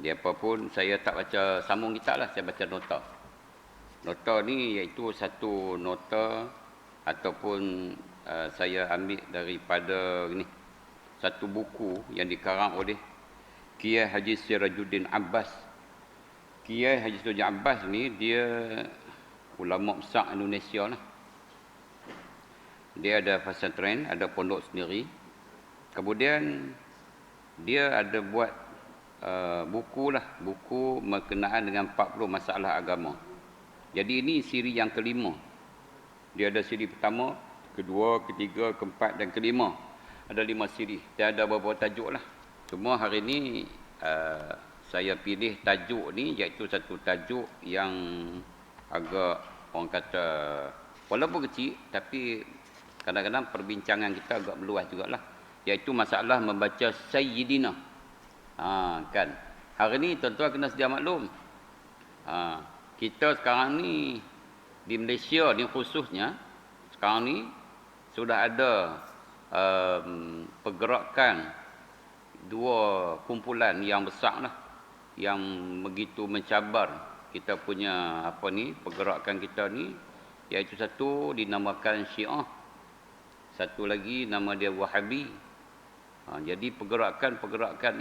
Dia apa pun saya tak baca sambung kitab lah, saya baca nota. Nota ni iaitu satu nota ataupun saya ambil daripada ni satu buku yang dikarang oleh Kiai Haji Sirajuddin Abbas. Kiai Haji Sirajuddin Abbas ni dia ulama besar Indonesia lah. Dia ada pesantren, ada pondok sendiri. Kemudian dia ada buat buku berkenaan dengan 40 masalah agama. Jadi ini siri yang kelima. Dia ada siri pertama, kedua, ketiga, keempat dan kelima. Ada 5 siri. Dan ada beberapa tajuk lah. Cuma hari ini saya pilih tajuk ni iaitu satu tajuk yang agak orang kata walaupun kecil tapi kadang-kadang perbincangan kita agak meluas jugalah. Iaitu masalah membaca Sayyidina. Kan. Hari ni tuan-tuan kena sedia maklum. Kita sekarang ni di Malaysia ni khususnya sekarang ni sudah ada pergerakan dua kumpulan yang besar lah yang begitu mencabar kita punya pergerakan kita ni, iaitu satu dinamakan Syiah, satu lagi nama dia Wahabi. Jadi pergerakan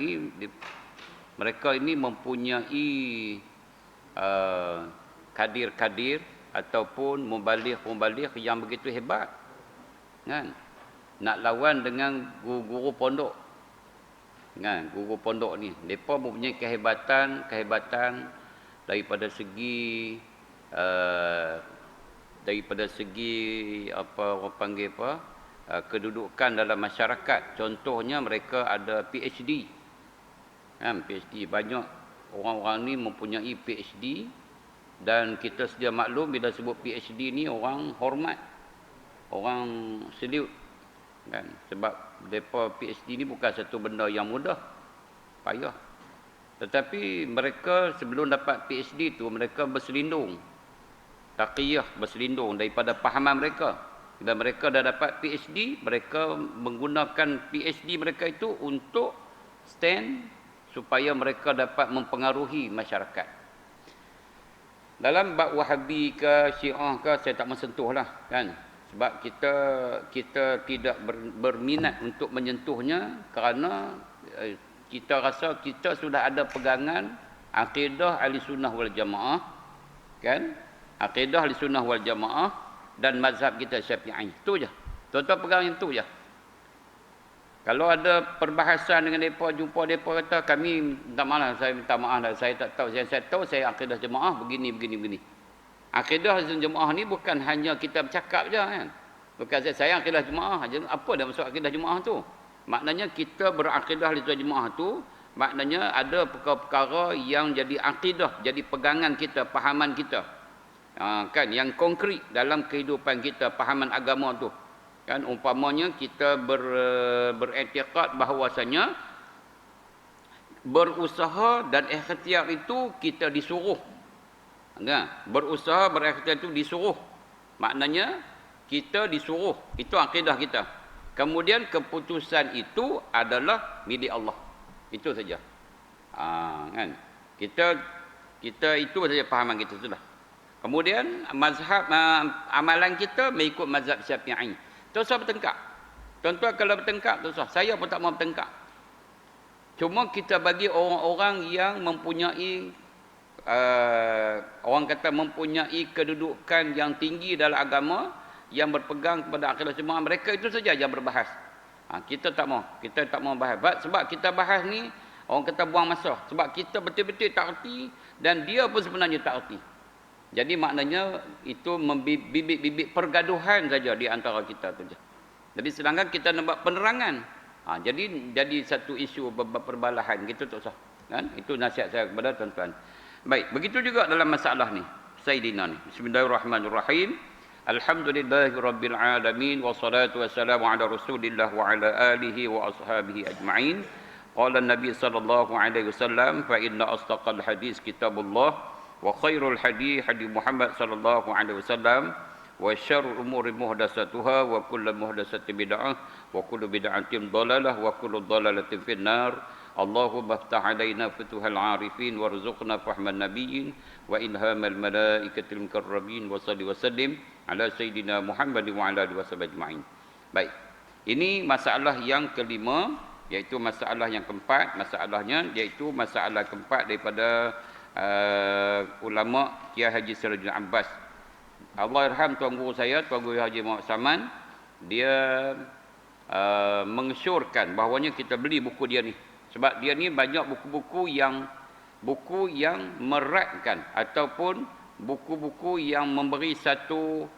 ni mereka ini mempunyai kadir-kadir ataupun mubaligh yang begitu hebat, kan? Nak lawan dengan guru-guru pondok, kan? Guru pondok ni mereka mempunyai kehebatan daripada segi apa orang panggil kedudukan dalam masyarakat. Contohnya mereka ada PhD, kan? PhD, banyak orang-orang ni mempunyai PhD. Dan kita sedia maklum bila sebut PhD ni orang hormat, orang salute, kan? Sebab mereka PhD ni bukan satu benda yang mudah, payah. Tetapi mereka sebelum dapat PhD tu mereka berselindung, taqiyah, berselindung daripada pahaman mereka. Bila mereka dah dapat PhD, mereka menggunakan PhD mereka itu untuk stand supaya mereka dapat mempengaruhi masyarakat. Dalam bab Wahabi ke Syiah ke saya tak mensentuh lah, kan? Sebab kita tidak berminat untuk menyentuhnya kerana kita rasa kita sudah ada pegangan akidah Ahlussunnah wal Jamaah, kan? Akidah Ahlussunnah wal Jamaah dan mazhab kita Syafi'i. Itu je. Tuan-tuan pegang itu je. Kalau ada perbahasan dengan mereka, jumpa mereka kata kami saya minta maaf lah, saya tak tahu. Saya tahu saya akidah jemaah begini. Akidah jemaah ni bukan hanya kita bercakap je, kan? Bukan saya akidah jemaah. Apa dah maksud akidah jemaah tu? Maknanya kita berakidah jemaah tu, maknanya ada perkara-perkara yang jadi akidah, jadi pegangan kita, pahaman kita. Kan, yang konkret dalam kehidupan kita, pahaman agama tu. Kan, umpamanya kita beriktikad bahawasanya berusaha dan ikhtiar itu kita disuruh. Kan? Berusaha, berikhtiar itu disuruh. Maknanya kita disuruh. Itu akidah kita. Kemudian keputusan itu adalah milik Allah. Itu saja. Kan? Kita itu saja pahaman kita sudah. Kemudian mazhab amalan kita mengikut mazhab Syafi'i. Tuan-tuan bertengkar. Tuan-tuan kalau bertengkar, tuan-tuan, saya pun tak mau bertengkar. Cuma kita bagi orang-orang yang mempunyai orang kata mempunyai kedudukan yang tinggi dalam agama, yang berpegang kepada akidah jemaah, mereka itu saja yang berbahas. Kita tak mau bahas. Sebab kita bahas ni orang kata buang masa. Sebab kita betul-betul tak erti dan dia pun sebenarnya tak erti. Jadi maknanya itu bibit-bibit pergaduhan saja di antara kita tu je. Jadi sedangkan kita nak buat penerangan. Jadi satu isu perbalahan gitu tak usah. Kan? Itu nasihat saya kepada tuan-tuan. Baik, begitu juga dalam masalah ni. Sayyidina ni. Bismillahirrahmanirrahim. Alhamdulillahirabbil alamin wassalatu wassalamu ala Rasulillah wa ala alihi wa ashabihi ajma'in. Qala an-nabi sallallahu alaihi wasallam fa inna asdaqal hadis kitabullah wa khairul hadi Muhammad sallallahu alaihi wasallam wa syarrul umuri muhdatsatuha wa kullu muhdatsatin bid'ah wa kullu bid'atin dhalalah wa kullu dhalalatin finnar Allahumma iftah alaina futuhal arifin warzuqna fahman nabiyyin wa ilhamal malaikatil mukarrabin wa salli wa sallim ala sayyidina Muhammad wa ala alihi wasallam ajma'in. Baik. Ini masalah yang kelima, iaitu masalah yang keempat. Masalahnya iaitu masalah keempat daripada ulama Kiai Haji Sirajuddin Abbas. Allah irham tuan guru saya, Tuan Guru Haji Muhammad Saman, dia mengesyorkan bahawanya kita beli buku dia ni. Sebab dia ni banyak buku-buku yang meratkan ataupun buku-buku yang memberi satu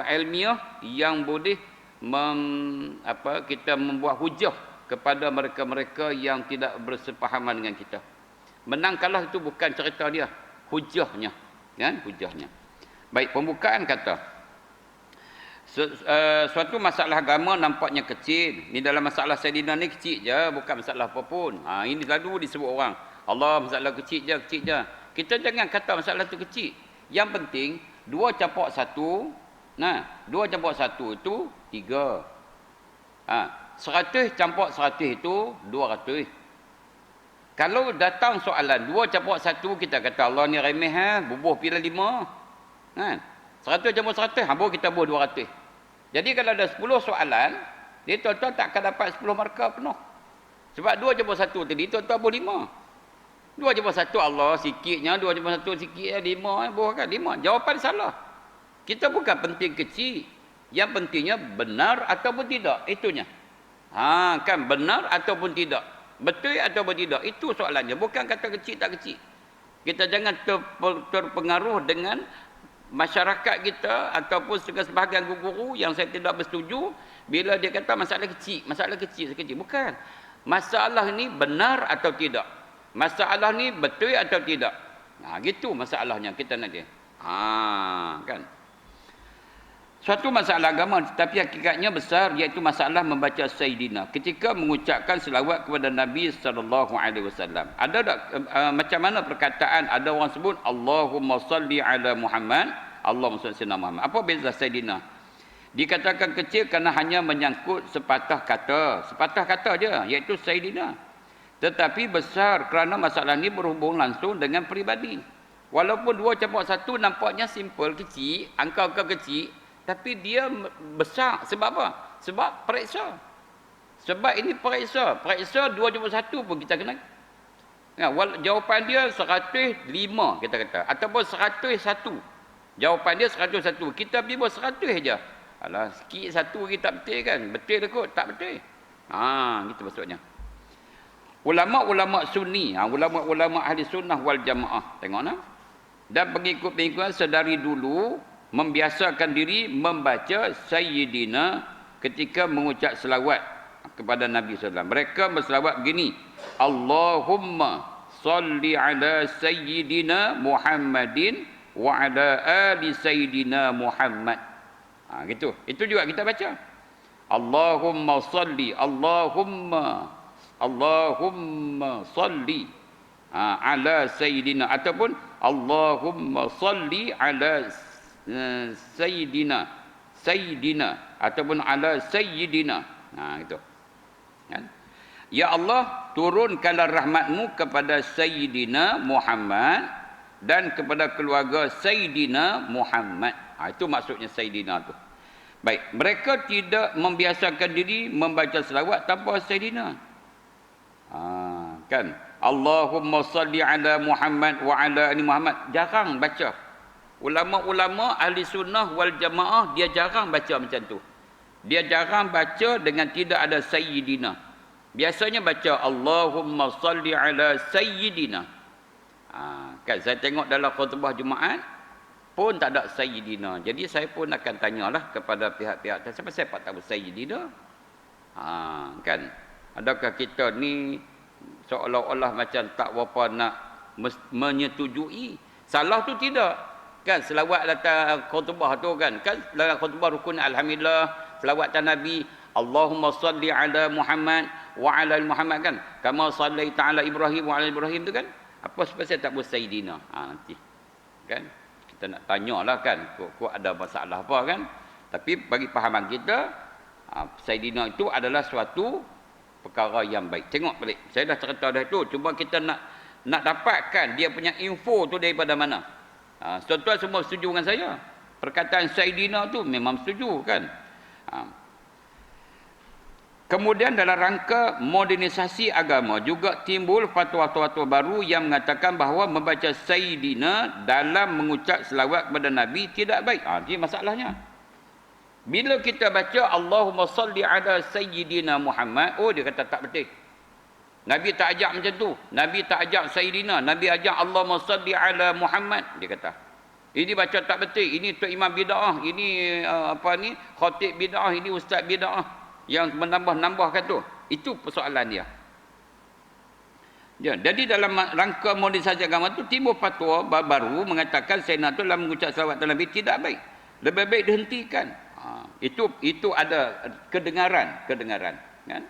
ilmiah yang boleh kita membuat hujah kepada mereka-mereka yang tidak bersepahaman dengan kita. Menang kalah itu bukan cerita dia, hujahnya, kan? Hujahnya. Baik, pembukaan kata, suatu masalah agama nampaknya kecil. Ni dalam masalah Sayyidina ni kecil je, bukan masalah apa pun. Ini selalu disebut orang, Allah masalah kecil je. Kita jangan kata masalah tu kecil. Yang penting 2 campur 1. Nah, 2 campur 1 itu 3. 100 campur 100 itu 200. Kalau datang soalan 2 campur 1, kita kata Allah ni remeh, bubuh pila 5. Kan? 100 campur 100, habis kita bubuh 200. Jadi kalau ada 10 soalan, dia tuan-tuan tak akan dapat 10 markah penuh. Sebab 2 campur 1 tadi, tuan-tuan bubuh 5. 2 campur 1 Allah sikitnya, 2 campur 1 sikit, 5, bubuh kan 5. Jawapan salah. Kita bukan penting kecil. Yang pentingnya benar ataupun tidak. Itunya. Kan benar ataupun tidak. Betul ataupun tidak. Itu soalannya. Bukan kata kecil tak kecil. Kita jangan terpengaruh dengan masyarakat kita ataupun sebahagian guru yang saya tidak bersetuju bila dia kata masalah kecil. Bukan. Masalah ni benar atau tidak. Masalah ni betul atau tidak. Gitu masalahnya kita nak dia. Kan. Suatu masalah agama tetapi hakikatnya besar, iaitu masalah membaca Sayyidina ketika mengucapkan selawat kepada Nabi sallallahu alaihi wasallam. Ada tak macam mana perkataan ada orang sebut Allahumma salli ala Muhammad, Allahumma salli ala Muhammad. Apa beza Sayyidina? Dikatakan kecil kerana hanya menyangkut sepatah kata je, iaitu Sayyidina. Tetapi besar kerana masalah ini berhubung langsung dengan peribadi. Walaupun 2 campur 1 nampaknya simple, kecil, angka-angka kecil, tapi dia besar. Sebab apa? Sebab periksa. Sebab ini periksa. Periksa 2 campur 1 pun kita kena. Jawapan dia 105 kita kata. Ataupun 101. Jawapan dia 101. Kita pergi buat 100 saja. Alah, sikit satu kita betul kan? Betul ke kot? Tak betul. Gitu maksudnya. Ulama-ulama sunni, ulama-ulama ahli sunnah wal jamaah. Tengok nak. Dan pengikut-pengikut sedari dulu membiasakan diri membaca Sayyidina ketika mengucap selawat kepada Nabi SAW. Mereka berselawat begini, Allahumma salli ala Sayyidina Muhammadin wa ala ali Sayyidina Muhammad. Gitu. Itu juga kita baca. Allahumma salli, Allahumma salli ala Sayyidina, ataupun Allahumma salli ala Sayyidina ataupun ala Sayyidina. Gitu. Kan? Ya Allah, turunkanlah rahmatmu kepada Sayyidina Muhammad dan kepada keluarga Sayyidina Muhammad. Itu maksudnya Sayyidina tu. Baik, mereka tidak membiasakan diri membaca selawat tanpa Sayyidina. Kan? Allahumma salli ala Muhammad wa ala ali Muhammad. Jarang baca. Ulama-ulama ahli sunnah wal jamaah dia jarang baca macam tu. Dia jarang baca dengan tidak ada Sayyidina. Biasanya baca Allahumma salli ala Sayyidina. Kan saya tengok dalam khutbah Jumaat pun tak ada Sayyidina. Jadi saya pun akan tanyalah kepada pihak-pihak, siapa saya tak tahu Sayyidina? Kan? Adakah kita ni seolah-olah macam tak berapa nak menyetujui? Salah tu tidak. Kan selawat datang khutbah tu kan dalam khutbah rukun alhamdulillah, selawat tan Nabi, Allahumma salli ala Muhammad wa ala Muhammad, kan kama sallaita ala Ibrahim wa ala Ibrahim tu kan. Apa sebab saya tak buat Sayyidina? Nanti kan kita nak tanyalah kan kok ada masalah apa kan. Tapi bagi pahaman kita Sayyidina itu adalah suatu perkara yang baik. Tengok balik. Saya dah cerita dah tu. Cuma kita nak dapatkan dia punya info tu daripada mana. Tuan-tuan semua setuju dengan saya. Perkataan Saidina tu memang setuju kan. Kemudian dalam rangka modernisasi agama juga timbul fatwa-fatwa baru yang mengatakan bahawa membaca Sayyidina dalam mengucap selawat kepada Nabi tidak baik. Ini masalahnya. Bila kita baca Allahumma salli ala Sayyidina Muhammad, dia kata tak betul. Nabi tak ajak macam tu. Nabi tak ajak Sayyidina. Nabi ajak Allahumma salli ala Muhammad. Dia kata. Ini baca tak betul. Ini Tok Imam bid'ah. Ini khatib bid'ah. Ini ustaz bid'ah. Yang menambah-nambahkan tu. Itu persoalan dia. Jadi dalam rangka modernisasi agama tu timbul fatwa baru mengatakan Sayyidina tu dalam mengucap salawat Nabi tidak baik. Lebih baik dihentikan. Itu ada kedengaran kan?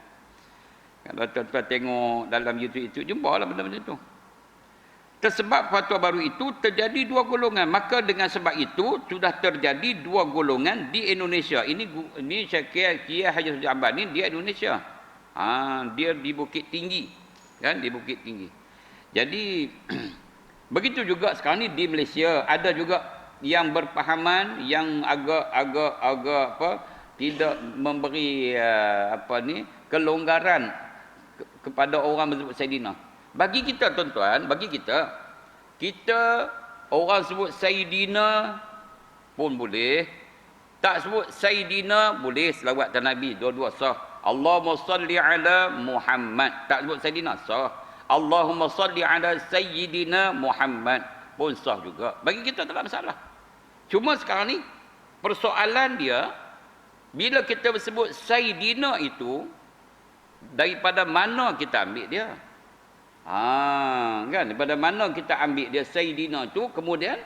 Kalau tuan-tuan tengok dalam YouTube itu jumpalah benda macam tu. Tersebab fatwa baru itu terjadi dua golongan. Maka dengan sebab itu sudah terjadi dua golongan di Indonesia. Ini saya kira Haji Jabar ni dia Indonesia. Dia di Bukit Tinggi. Kan di Bukit Tinggi. Jadi begitu juga sekarang ni di Malaysia ada juga yang berpahaman yang agak tidak memberi kelonggaran kepada orang bersebut Sayyidina. Bagi kita tuan-tuan, kita orang sebut Sayyidina pun boleh, tak sebut Sayyidina boleh, selawat dan Nabi dua-dua sah. Allahumma salli ala Muhammad, tak sebut Sayyidina sah. Allahumma salli ala Sayyidina Muhammad pun sah juga. Bagi kita tak ada masalah. Cuma sekarang ni persoalan dia bila kita sebut Sayyidina itu daripada mana kita ambil dia? Kan daripada mana kita ambil dia Sayyidina tu, kemudian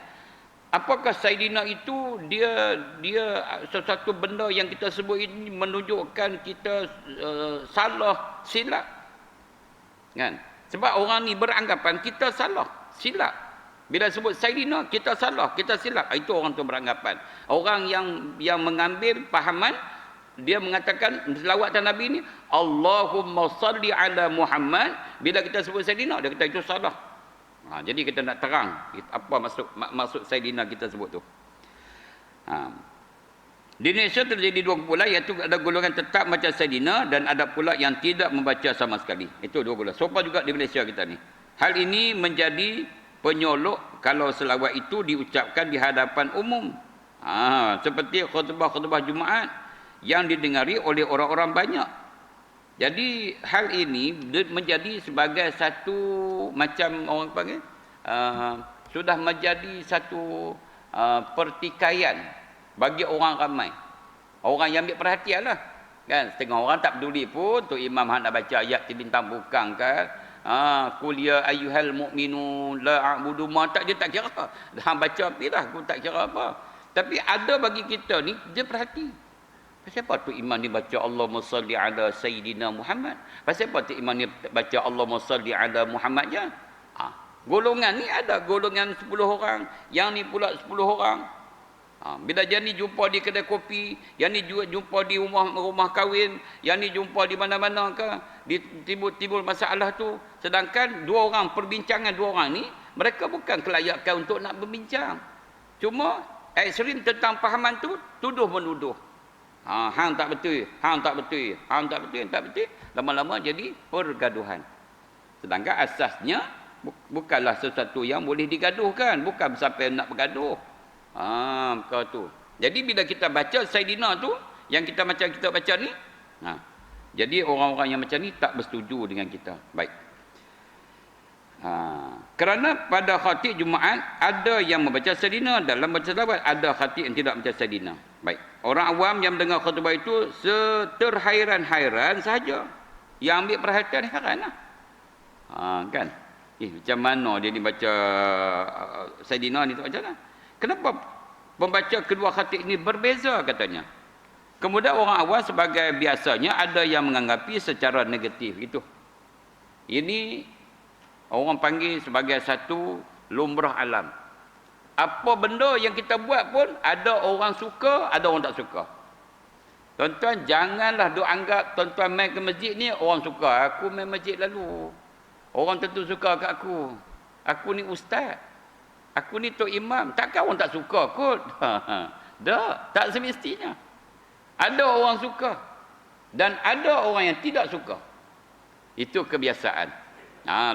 apakah Sayyidina itu dia sesuatu benda yang kita sebut ini menunjukkan kita salah silap kan? Sebab orang ni beranggapan kita salah silap. Bila sebut Sayyidina kita salah, kita silap. Itu orang tu beranggapan. Orang yang mengambil pahaman dia mengatakan selawatan Nabi ni Allahumma salli ala Muhammad, bila kita sebut Sayyidina dia kata itu salah. Jadi kita nak terang apa maksud Sayyidina kita sebut tu. Di Indonesia terjadi dua kumpulan, iaitu ada golongan tetap baca Sayyidina dan ada pula yang tidak membaca sama sekali. Itu dua golongan. Sopa juga di Malaysia kita ni. Hal ini menjadi penyolok kalau selawat itu diucapkan di hadapan umum. Seperti khutbah-khutbah Jumaat yang didengari oleh orang-orang banyak. Jadi hal ini menjadi sebagai satu macam orang panggil sudah menjadi satu pertikaian bagi orang ramai. Orang yang ambil perhatian lah. Kan? Setengah orang tak peduli pun Tok Imam nak baca ayat di bintang bukang kan. Qul ya ayyuhal mu'minun la a'budu ma, dia tak kira. Hang baca apilah, aku tak kira apa. Tapi ada bagi kita ni dia perhati. Pasal apa tu imam ni baca Allahumma salli ala Sayyidina Muhammad? Pasal apa tu imam ni baca Allahumma salli ala Muhammad je? Golongan ni ada golongan 10 orang, yang ni pula 10 orang. Bila dia ni jumpa di kedai kopi, yang ni juga jumpa di rumah kahwin, yang ni jumpa di mana-mana ke, timbul masalah tu. Sedangkan dua orang perbincangan dua orang ni, mereka bukan kelayakan untuk nak berbincang. Cuma ekstrim tentang pahaman tu tuduh menuduh. Hang tak betul, hang tak betul, hang tak betul, tak betul. Lama-lama jadi pergaduhan. Sedangkan asasnya bukanlah sesuatu yang boleh digaduhkan, bukan sampai nak bergaduh. Kau tu. Jadi bila kita baca Sayyidina tu, yang kita macam kita baca ni, jadi orang-orang yang macam ni tak bersetuju dengan kita. Baik. Kerana pada khatib Jumaat ada yang membaca Sayyidina, dalam baca selawat ada khatib yang tidak membaca Sayyidina. Baik. Orang awam yang mendengar khutbah itu terhairan-hairan sahaja. Yang ambil perhatian heranlah. Kan? Macam mana dia ni baca Sayyidina ni tak macam mana? Kenapa pembaca kedua khatib ini berbeza katanya? Kemudian orang awam sebagai biasanya ada yang menganggapi secara negatif itu. Ini orang panggil sebagai satu lumrah alam. Apa benda yang kita buat pun ada orang suka, ada orang tak suka. Tuan-tuan janganlah duk anggap tuan-tuan main ke masjid ni orang suka. Aku main masjid lalu. Orang tentu suka kat aku. Aku ni ustaz. Aku ni tok imam. Takkan orang tak suka kot. Tak, tak semestinya. Ada orang suka. Dan ada orang yang tidak suka. Itu kebiasaan.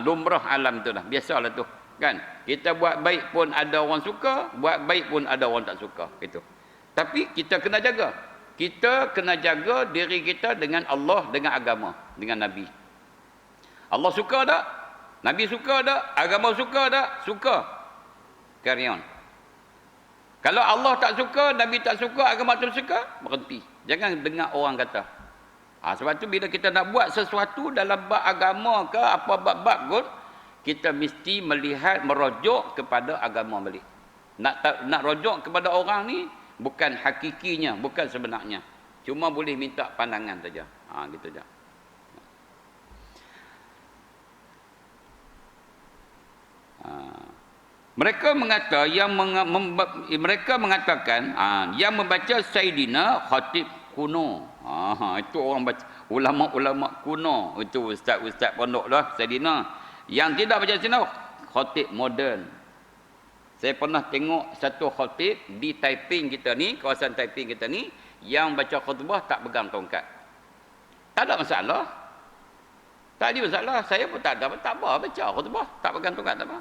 Lumrah alam tu lah. Biasalah tu. Kan? Kita buat baik pun ada orang suka. Buat baik pun ada orang tak suka. Itu. Tapi kita kena jaga. Kita kena jaga diri kita dengan Allah, dengan agama, dengan Nabi. Allah suka tak? Nabi suka tak? Agama suka tak? Suka. Carry on. Kalau Allah tak suka, Nabi tak suka, agama tak suka, berhenti. Jangan dengar orang kata. Sebab tu bila kita nak buat sesuatu dalam bab agama ke apa bab-bab pun, kita mesti melihat, merujuk kepada agama balik. Nak rujuk kepada orang ni, bukan hakikinya, bukan sebenarnya. Cuma boleh minta pandangan saja. Gitu saja. Mereka mengatakan yang membaca Sayyidina Khatib kuno. Itu orang baca, ulama-ulama kuno. Itu ustaz-ustaz pondok lah Sayyidina. Yang tidak baca Sayyidina Khatib moden. Saya pernah tengok satu khatib di Taiping kita ni, kawasan Taiping kita ni, yang baca khutbah tak pegang tongkat. Tak ada masalah. Tak ada masalah. Saya pun tak ada. Tak apa baca khutbah. Tak pegang tongkat tak apa.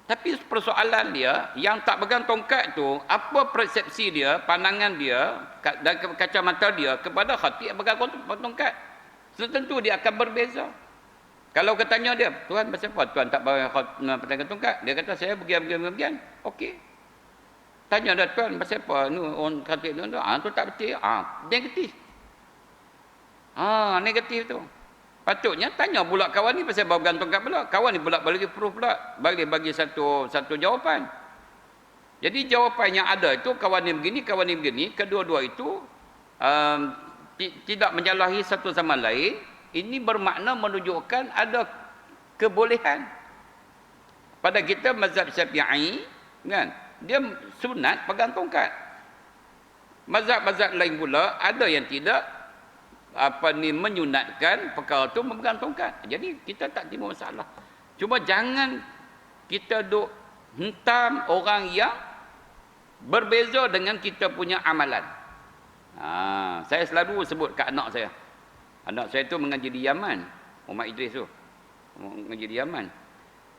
Tapi persoalan dia, yang tak pegang tongkat tu, apa persepsi dia, pandangan dia, dan kacamata dia kepada khatib yang pegang tongkat. Tentu dia akan berbeza. Kalau ketanya dia, Tuan pasal apa? Tuan tak pegang tongkat. Dia kata, saya bagian. Okey. Tanya dia, Tuan pasal apa? Orang kata, tu tak betul. Negatif. Negatif tu. Patutnya tanya pula kawan ni pasal pegang tongkat pula. Kawan ni pula bagi proof pula. Bagi satu jawapan. Jadi jawapan yang ada itu, kawan ni begini. Kedua-dua itu tidak menyalahi satu sama lain. Ini bermakna menunjukkan ada kebolehan. Pada kita mazhab Syafi'i, kan? Dia sunat pegang tongkat. Mazhab-mazhab lain pula ada yang tidak menyunatkan perkara tu memegang tongkat. Jadi kita tak timbul masalah. Cuma jangan kita duk hentam orang yang berbeza dengan kita punya amalan. Saya selalu sebut kat anak saya. Anak saya tu mengaji di Yaman. Muhammad Idris tu. Mengaji di Yaman.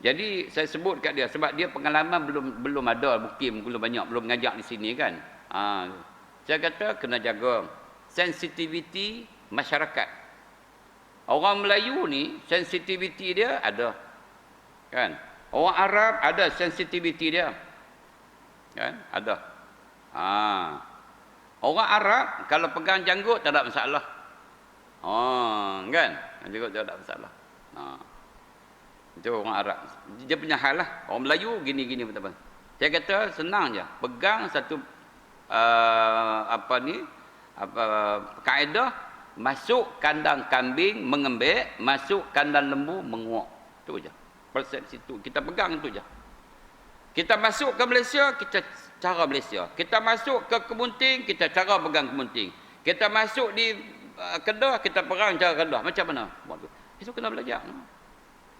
Jadi saya sebut kat dia sebab dia pengalaman belum ada, mukim belum banyak, belum mengajar di sini kan. Saya kata kena jaga sensitiviti masyarakat. Orang Melayu ni sensitiviti dia ada. Kan? Orang Arab ada sensitiviti dia. Kan? Ada. Orang Arab kalau pegang janggut tak ada masalah. Kan? Janggut tak ada masalah. Itu orang Arab. Dia punya hal lah. Orang Melayu gini-gini betul-betul. Saya kata senang je. Pegang satu kaedah, masuk kandang kambing mengembek, masuk kandang lembu menguak. Itu je. Persepsi itu. Kita pegang itu je. Kita masuk ke Malaysia, kita cara Malaysia. Kita masuk ke Kemunting, kita cara pegang Kemunting. Kita masuk di Kedah, kita perang cara Kedah. Macam mana? Itu kena belajar.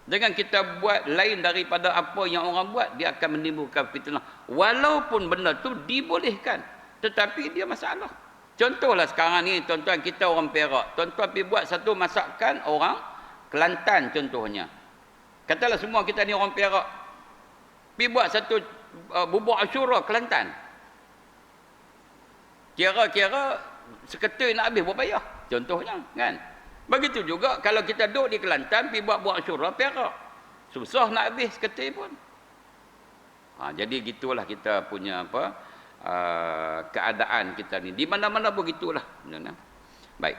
Jangan kita buat lain daripada apa yang orang buat, dia akan menimbulkan fitnah. Walaupun benda tu dibolehkan, tetapi dia masalah. Contohlah sekarang ni, tuan-tuan kita orang Perak. Tuan-tuan pergi buat satu masakan orang Kelantan contohnya. Katalah semua kita ni orang Perak. Pergi buat satu bubur Ashura Kelantan. Kira-kira seketul nak habis berbayar. Contohnya, kan? Begitu juga kalau kita duduk di Kelantan, pergi buat Ashura Perak. Susah nak habis seketul pun. Jadi gitulah kita punya keadaan kita ni. Di mana-mana begitulah. Baik.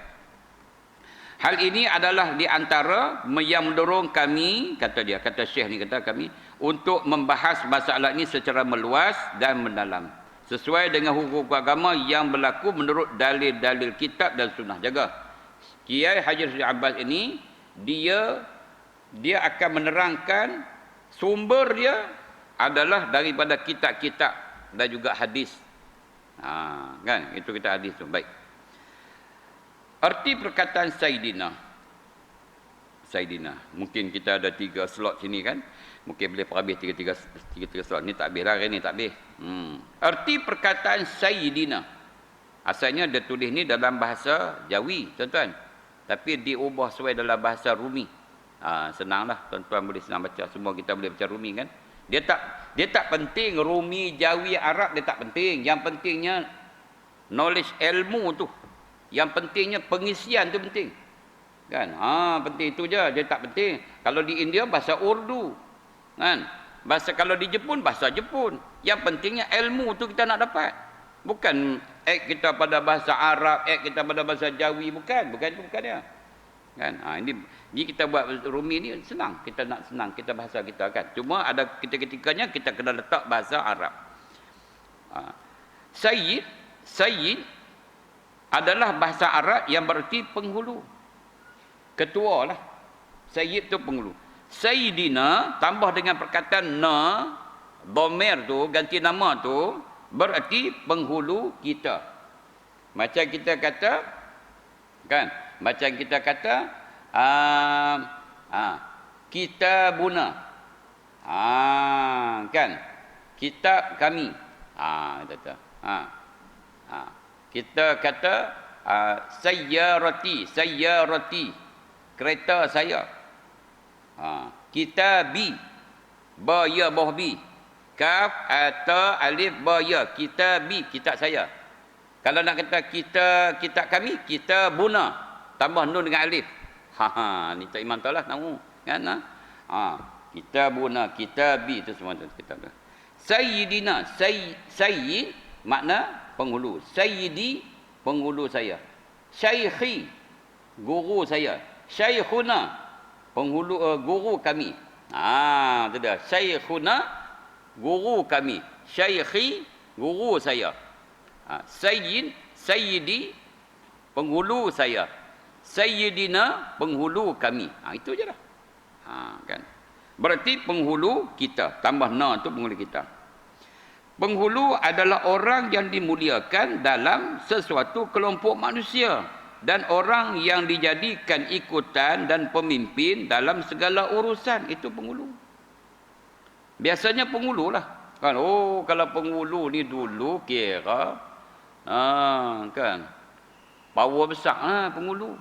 Hal ini adalah di antara yang mendorong kami, kata Syekh ni kata kami, untuk membahas masalah ini secara meluas dan mendalam. Sesuai dengan hukum agama yang berlaku menurut dalil-dalil kitab dan sunnah. Jaga. Kiai Haji Rashid Abbas ini, dia akan menerangkan sumber dia adalah daripada kitab-kitab dan juga hadis. Kan? Itu kita hadis tu. Baik. Arti perkataan Sayyidina. Sayyidina. Mungkin kita ada 3 slot sini kan. Mungkin boleh habis 3 slot. Ni tak habis lah hari ni, tak habis. Arti perkataan Sayyidina. Asalnya dia tulis ni dalam bahasa Jawi, tuan-tuan. Tapi diubah sesuai dalam bahasa Rumi. Senanglah, tuan-tuan boleh senang baca. Semua kita boleh baca Rumi kan. Dia tak penting Rumi, Jawi, Arab, dia tak penting. Yang pentingnya knowledge, ilmu tu. Yang pentingnya pengisian tu penting. Kan? Penting itu je, dia tak penting. Kalau di India bahasa Urdu. Kan? Kalau di Jepun bahasa Jepun. Yang pentingnya ilmu tu kita nak dapat. Bukan kita pada bahasa Arab, kita pada bahasa Jawi, bukan itu bukan dia. Kan? Ini kita buat Rumi ni senang, kita nak senang kita bahasa kita kan. Cuma ada ketikanya kita kena letak bahasa Arab. Sayyid adalah bahasa Arab yang berarti penghulu. Ketua lah. Sayyid tu penghulu. Sayyidina tambah dengan perkataan na, dhamir tu, ganti nama tu, berarti penghulu kita. Macam kita kata, kan? Macam kita kata, kita buna. Kan? Kitab kami. Kita kata, sayyarati. Kereta saya. Kitabi. Ba ya bawah bi. Kaf atau alif ba ya. Kitabi, kitab saya. Kalau nak kata kitab kami, kita buna. Tambah nun dengan alif. Ni tak iman tahu lah tahu. Kan? Kita buna, kitabi itu semua kitab tu. Sayyidina, sayyid makna penghulu. Sayyidi, penghulu saya. Syaikhi, guru saya. Syaikhuna, penghulu guru kami. Itu dia. Syaikhuna, guru kami. Syaikhi, guru saya. Sayyidi, penghulu saya. Sayyidina, penghulu kami. Itu je lah. Kan? Berarti penghulu kita. Tambah na tu penghulu kita. Penghulu adalah orang yang dimuliakan dalam sesuatu kelompok manusia. Dan orang yang dijadikan ikutan dan pemimpin dalam segala urusan. Itu penghulu. Biasanya penghulu lah. Kan? Kalau penghulu ni dulu kira kan power besar penghulu.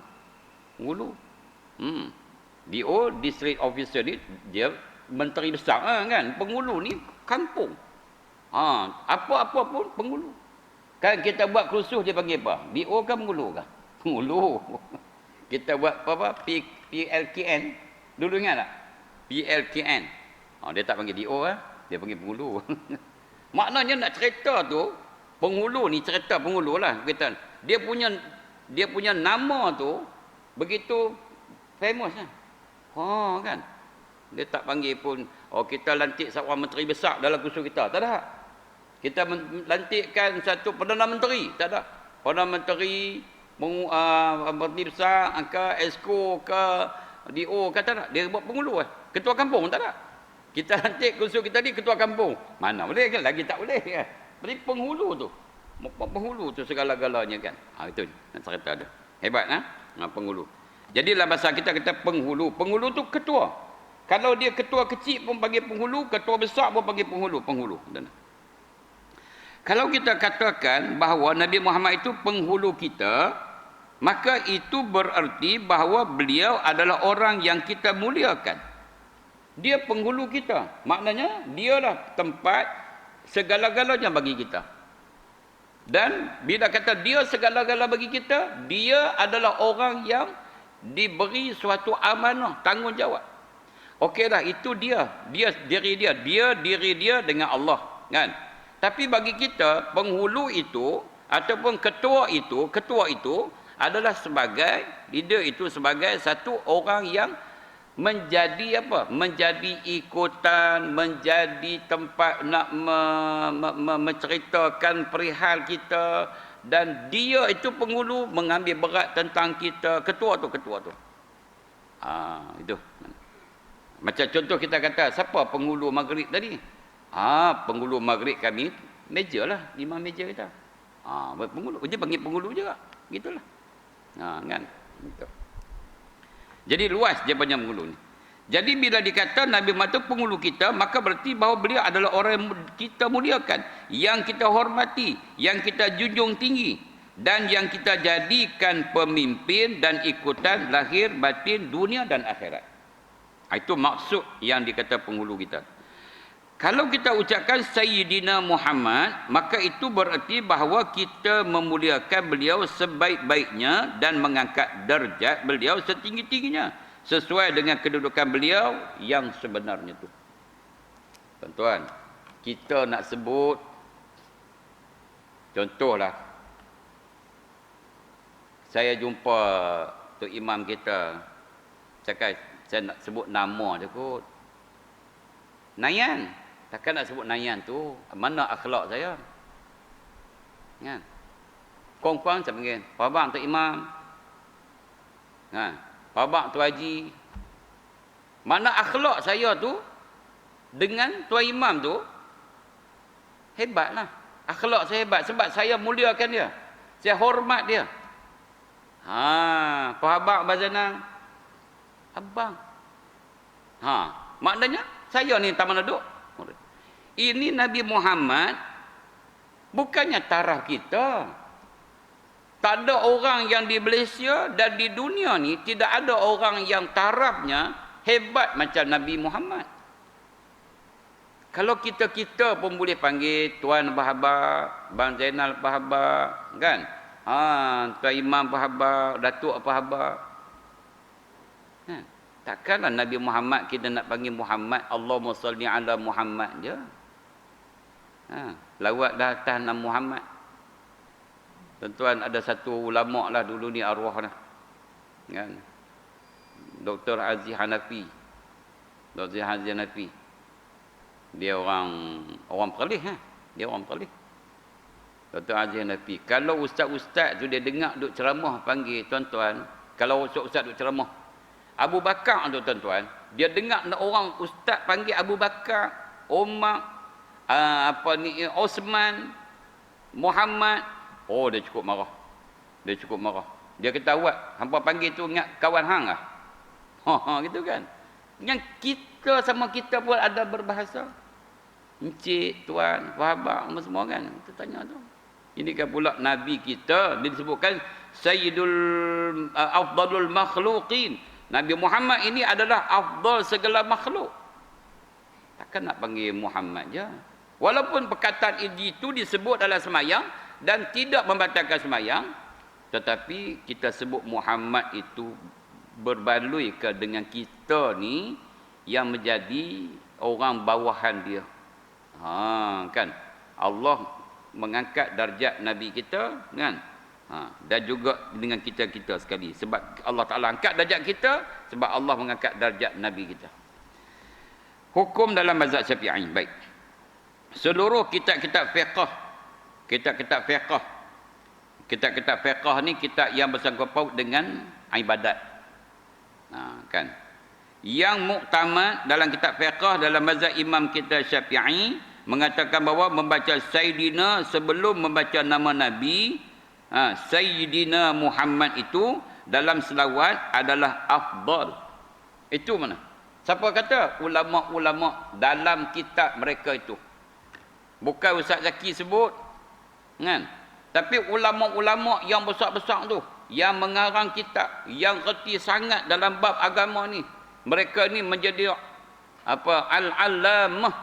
DO, district officer ni dia menteri besar kan. Penghulu ni kampung. Apa-apa pun penghulu. Kan kita buat kerusuh dia panggil apa? DO kan penghulu kan? Penghulu. Kita buat apa? PLKN. Dulu ingat tak? PLKN. Dia tak panggil DO dia panggil penghulu. Maknanya nak cerita tu, penghulu ni cerita penghulu lah. Dia punya nama tu begitu famous kan. Kan. Dia tak panggil pun kita lantik seorang menteri besar dalam kursus kita. Tak ada. Kita lantikkan satu Perdana Menteri. Tak ada. Perdana Menteri menteri besar ke Esko ke DO ke tak ada. Dia buat penghulu Ketua kampung tak ada. Kita lantik kursus kita ni ketua kampung. Mana boleh kan? Lagi tak boleh kan. Jadi penghulu tu. Penghulu tu segala-galanya kan. Itu nak cerita ada. Hebat penghulu. Jadi dalam bahasa kita kata penghulu. Penghulu tu ketua. Kalau dia ketua kecil pun panggil penghulu, ketua besar pun panggil penghulu. Kalau kita katakan bahawa Nabi Muhammad itu penghulu kita, maka itu berarti bahawa beliau adalah orang yang kita muliakan. Dia penghulu kita. Maknanya dialah tempat segala-galanya bagi kita. Dan bila kata dia segala-gala bagi kita, dia adalah orang yang diberi suatu amanah, tanggungjawab. Okeylah, itu diri dia dengan Allah, kan? Tapi bagi kita, penghulu itu ataupun ketua itu adalah sebagai leader, itu sebagai satu orang yang menjadi apa? Menjadi ikutan, menjadi tempat nak menceritakan perihal kita, dan dia itu penghulu mengambil berat tentang kita. Ketua tu. Itu. Macam contoh kita kata, siapa penghulu maghrib tadi? Penghulu maghrib kami, meja lah, 5 meja kita. Penghulu, dia panggil penghulu juga. Gitulah. Kan? Gitu. Jadi luas jawapannya penghulu ni. Jadi bila dikata Nabi Muhammad itu penghulu kita, maka berarti bahawa beliau adalah orang yang kita muliakan, yang kita hormati, yang kita junjung tinggi, dan yang kita jadikan pemimpin dan ikutan lahir batin dunia dan akhirat. Itu maksud yang dikata penghulu kita. Kalau kita ucapkan Sayyidina Muhammad, maka itu berarti bahawa kita memuliakan beliau sebaik-baiknya dan mengangkat darjat beliau setinggi-tingginya, sesuai dengan kedudukan beliau yang sebenarnya itu. Tuan-tuan, kita nak sebut, contohlah, saya jumpa Tok Imam kita, saya nak sebut nama je kot. Nayan, takkan nak sebut Nayan tu, mana akhlak saya? Kan? Kong-kong saya panggil, Pak Abang Tok Imam. Kan? Pak Abang Tuan Haji. Mana akhlak saya tu dengan Tuan Imam tu hebatlah. Akhlak saya hebat sebab saya muliakan dia. Saya hormat dia. Pak Abang Bazanang. Abang. Maknanya saya ni taman duduk. Ini Nabi Muhammad bukannya taraf kita. Tak ada orang yang di Malaysia dan di dunia ni tidak ada orang yang tarafnya hebat macam Nabi Muhammad. Kalau kita pun boleh panggil Tuan Bahabak, Bang Zainal Bahabak, kan? Tuan Imam Bahabak, Datuk Bahabak. Kan? Takkanlah Nabi Muhammad kita nak panggil Muhammad, Allahumma salli ala Muhammad je. Lawat dah atas nama Muhammad. Tuan-tuan, ada satu ulama lah dulu ni arwah lah. Kan? Dr. Aziz Hanafi. Dr. Aziz Hanafi. Dia orang Perlis. Dia orang Perlis. Dr. Aziz Hanafi. Kalau ustaz-ustaz tu dia dengar duk ceramah panggil tuan-tuan. Kalau ustaz-ustaz duk ceramah. Abu Bakar tu tuan-tuan. Dia dengar orang ustaz panggil Abu Bakar, Umar, Osman, Muhammad. Oh, dia cukup marah. Dia kata, awak hampa panggil tu ingat kawan hang lah. Gitu kan. Yang kita sama kita pun ada berbahasa. Encik, tuan, sahabat, semua kan. Kita tanya tu. Ini kan pula Nabi kita disebutkan Sayyidul Afdalul Makhluqin. Nabi Muhammad ini adalah afdal segala makhluk. Takkan nak panggil Muhammad je. Walaupun perkataan itu disebut dalam semayang dan tidak membatalkan semayang, tetapi kita sebut Muhammad itu berbaloi ke dengan kita ni yang menjadi orang bawahan dia. Kan? Allah mengangkat darjat Nabi kita, kan? Dan juga dengan kita-kita sekali. Sebab Allah Ta'ala angkat darjat kita, sebab Allah mengangkat darjat Nabi kita. Hukum dalam mazhab Syafi'i. Baik. Seluruh kitab-kitab fiqh, kitab-kitab fiqh ni kitab yang bersangkut paut dengan ibadat. Kan? Yang muktamad dalam kitab fiqh dalam mazhab imam kita Syafi'i mengatakan bahawa membaca Sayyidina sebelum membaca nama Nabi, Sayyidina Muhammad itu dalam selawat adalah afdal. Itu mana? Siapa kata? Ulama-ulama dalam kitab mereka itu. Bukan Ustaz Zaki sebut, kan? Tapi ulama-ulama yang besar-besar tu, yang mengarang kitab, yang reti sangat dalam bab agama ni, mereka ni menjadi al-allamah,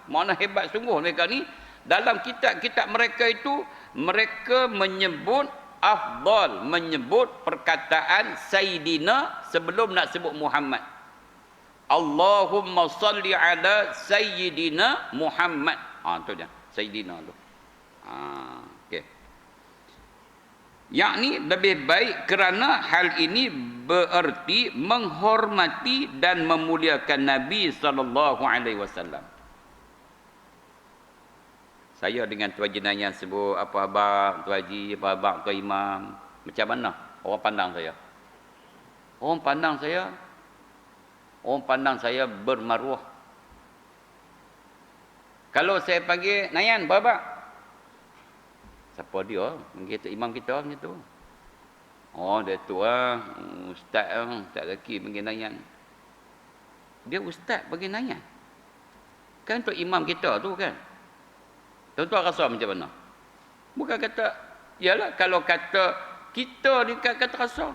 mana hebat sungguh mereka ni. Dalam kitab-kitab mereka itu, mereka menyebut afdal, menyebut perkataan Sayyidina sebelum nak sebut Muhammad. Allahumma salli ala Sayyidina Muhammad. Tu dia, Sayyidina tu. Okey. Yakni lebih baik kerana hal ini bererti menghormati dan memuliakan Nabi sallallahu alaihi wasallam. Saya dengan Tuan Haji Nayan sebut apa abang, Tuan Haji, apa abang, Tuan Imam. Macam mana orang pandang saya? Orang pandang saya bermaruah. Kalau saya panggil Nayan, apa abang? Siapa dia? Panggil Tok Imam kita macam tu. Oh, dia tu ustaz Ustaz Zaki panggil Nayan. Dia ustaz panggil Nayan. Kan tu imam kita tu kan. Tuan-tuan rasa macam mana? Bukan kata, yalah kalau kata kita ni kata rasa.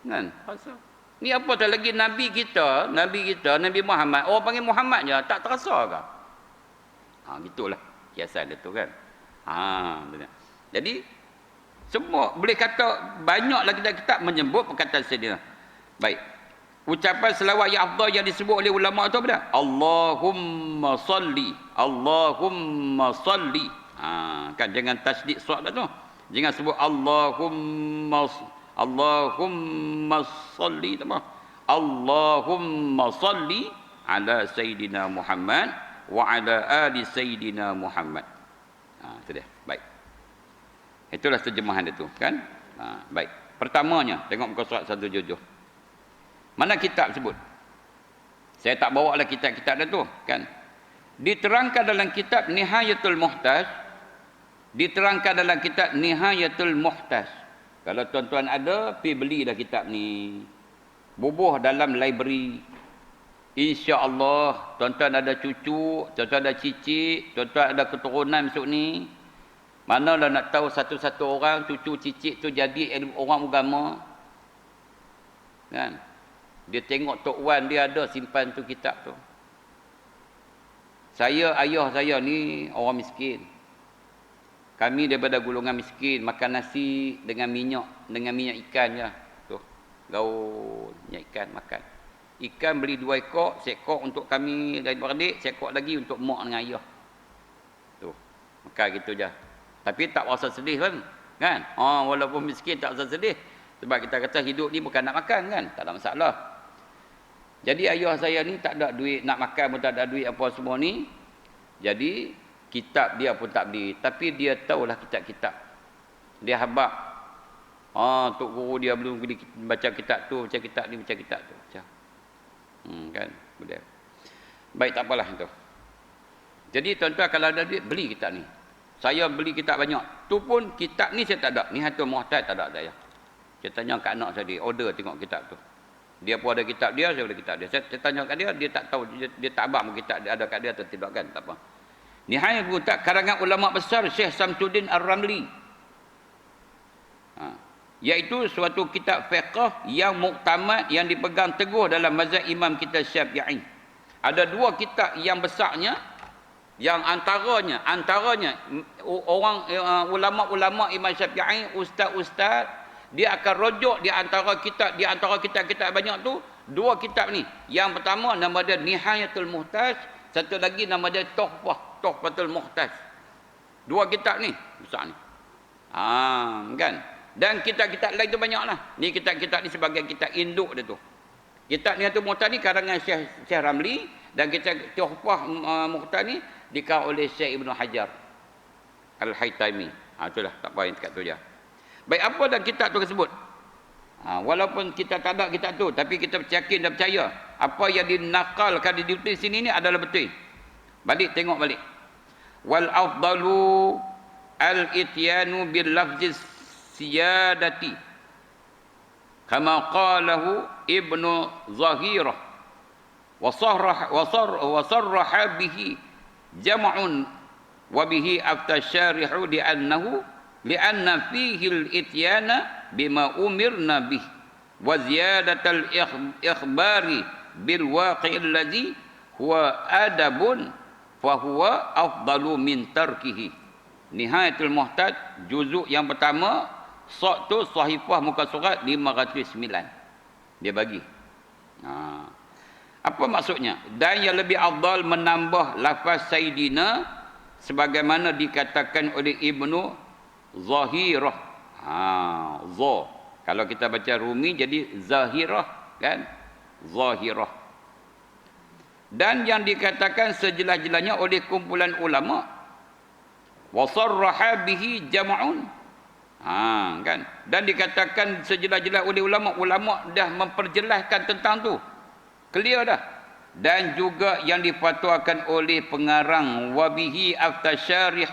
Kan? Rasa. Ni apa tak lagi Nabi kita, Nabi Muhammad. Orang panggil Muhammad je, tak terasa ke? Gitulah kiasan dia tu kan. Benar. Jadi, semua boleh kata, banyaklah kitab-kitab menyebut perkataan Sayyidina. Baik. Ucapan selawat yang afdal yang disebut oleh ulama itu apa dia? Allahumma salli. Allahumma salli. Kan jangan tasdid suat dah tu. Jangan sebut Allahumma salli apa? Allahumma salli ala Sayyidina Muhammad wa ala ali Sayyidina Muhammad. Itu dia. Baik. Itulah terjemahan dia tu kan? Baik. Pertamanya tengok muka surat 177. Mana kitab sebut? Saya tak bawa lah kitab-kitab dia tu kan. Diterangkan dalam kitab Nihayatul Muhtaj. Diterangkan dalam kitab Nihayatul Muhtaj. Kalau tuan-tuan ada, pergi belilah kitab ni. Bubuh dalam library. InsyaAllah, tuan-tuan ada cucu, tuan-tuan ada cicit, tuan-tuan ada keturunan masuk ni. Manalah nak tahu satu-satu orang, cucu cicit tu jadi orang agama. Kan? Dia tengok Tok Wan, dia ada simpan tu kitab tu. Ayah saya ni orang miskin. Kami daripada golongan miskin, makan nasi dengan minyak ikan je. Tu, gaul minyak ikan makan. Ikan beli 2 ekor, seekor untuk kami dan beradik, seekor lagi untuk mak dengan ayah. Tu, makan gitu je. Tapi tak rasa sedih kan? Walaupun miskin tak rasa sedih. Sebab kita kata hidup ni bukan nak makan kan? Tak ada masalah. Jadi ayah saya ni tak ada duit nak makan pun tak ada duit apa semua ni. Jadi kitab dia pun tak beli, tapi dia tahulah kitab-kitab. Dia habaq. Tok guru dia belum baca kitab tu, baca kitab ni, baca kitab tu. Baca. Kan? Boleh. Baik, tak apalah itu. Jadi tuan-tuan kalau ada duit beli kitab ni. Saya beli kitab banyak. Tu pun kitab ni saya tak ada. Nihayatul Muhtaj tak ada saya. Saya tanya kat anak saya, dia order tengok kitab tu. Dia pun ada kitab dia, saya ada kitab dia. Saya tanya kat dia tak tahu, dia tak abang kitab dia ada kat dia atau tidak kan, tak apa. Nihayat Muhtaj karangan ulama besar Syekh Samsuddin Ar-Ramli. Iaitu suatu kitab fiqh yang muktamad yang dipegang teguh dalam mazhab imam kita Syafi'i. Ada 2 kitab yang besarnya yang antaranya orang ulama-ulama Imam Syafi'i, ustaz-ustaz, dia akan rujuk di antara kitab-kitab banyak tu 2 kitab ni. Yang pertama nama dia Nihayatul Muhtaj, satu lagi nama dia Tuhfatul Muhtaj. 2 kitab ni besar ni. Kan? Dan kitab-kitab lain tu banyaklah. Ni kitab-kitab ni sebagai kitab induk dia tu. Kitab Nihayatul Muhtaj ni karangan Syekh Ramli, dan kitab Tuhfah Muhtaj ni dikarang oleh Syekh Ibn Hajar Al-Haytami. Itulah, tak payah dekat tu je. Baik, apa dalam kitab tu tersebut? Walaupun kita tak ada kitab tu, tapi kita yakin dan percaya apa yang dinakalkan di sini ni adalah betul. Balik, tengok balik. Wal afdalu al-ityanu bil lafzis siyadati kama qalahu Ibnu Zahirah wa sarraha bihi jam'un wa bihi aftasyarihu li'anna fihi al-ityana bima umirna bih wa ziyadatal ikhbari bil waqi'il ladzi huwa adabun fa huwa afdalu min tarkihi. Nihayatul Muhtaj juzuk yang pertama, sok tu sahifah muka surat 509 dia bagi. Apa maksudnya? Dan yang lebih afdal menambah lafaz Sayyidina sebagaimana dikatakan oleh Ibnu Zahirah. Kalau kita baca Rumi jadi Zahirah kan? Zahirah. Dan yang dikatakan sejelas-jelasnya oleh kumpulan ulama. Wa sarraha bihi jam'un. Kan? Dan dikatakan sejelas-jelas oleh ulama. Ulama dah memperjelaskan tentang tu. Clear dah. Dan juga yang difatwakan oleh pengarang wabihi aftasyarih